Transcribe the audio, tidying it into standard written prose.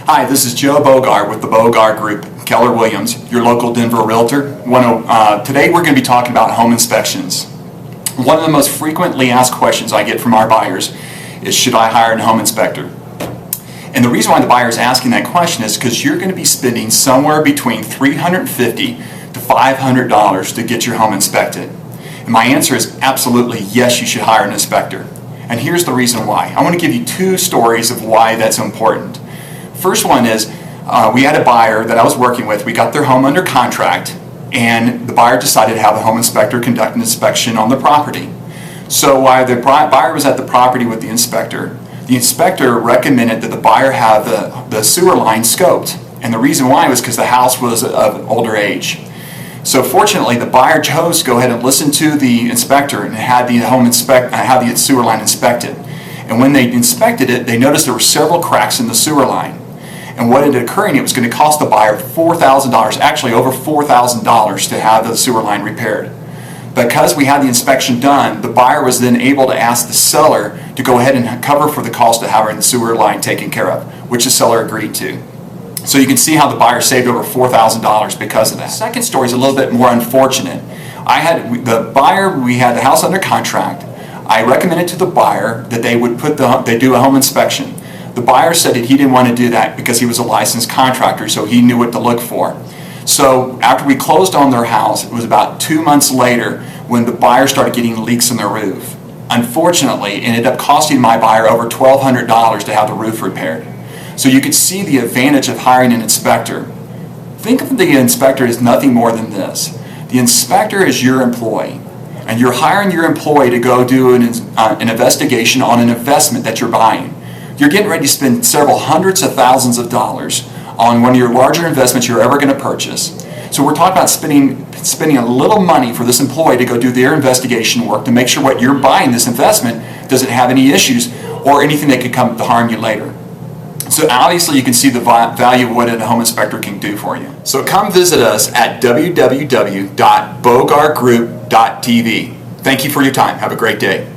Hi, this is Joe Bogar with the Bogar Group, Keller Williams, your local Denver realtor. Today we're going to be talking about home inspections. One of the most frequently asked questions I get from our buyers is, should I hire a home inspector? And the reason why the buyer is asking that question is because you're going to be spending somewhere between $350 to $500 to get your home inspected. And my answer is absolutely yes, you should hire an inspector. And here's the reason why. I want to give you two stories of why that's important. First one is, we had a buyer that I was working with. We got their home under contract, and the buyer decided to have the home inspector conduct an inspection on the property. So while the buyer was at the property with the inspector recommended that the buyer have the sewer line scoped. And the reason why was because the house was of older age. So fortunately, the buyer chose to go ahead and listen to the inspector and had the sewer line inspected. And when they inspected it, they noticed there were several cracks in the sewer line. And what ended occurring, it was going to cost the buyer $4,000, actually over $4,000 to have the sewer line repaired. Because we had the inspection done, the buyer was then able to ask the seller to go ahead and cover for the cost of having the sewer line taken care of, which the seller agreed to. So you can see how the buyer saved over $4,000 because of that. The second story is a little bit more unfortunate. We had the house under contract. I recommended to the buyer that they do a home inspection. The buyer said that he didn't want to do that because he was a licensed contractor, so he knew what to look for. So after we closed on their house, it was about 2 months later when the buyer started getting leaks in their roof. Unfortunately, it ended up costing my buyer over $1,200 to have the roof repaired. So you could see the advantage of hiring an inspector. Think of the inspector as nothing more than this. The inspector is your employee, and you're hiring your employee to go do an investigation on an investment that you're buying. You're getting ready to spend several hundreds of thousands of dollars on one of your larger investments you're ever going to purchase. So we're talking about spending a little money for this employee to go do their investigation work to make sure what you're buying, this investment, doesn't have any issues or anything that could come to harm you later. So obviously you can see the value of what a home inspector can do for you. So come visit us at www.bogargroup.tv. Thank you for your time. Have a great day.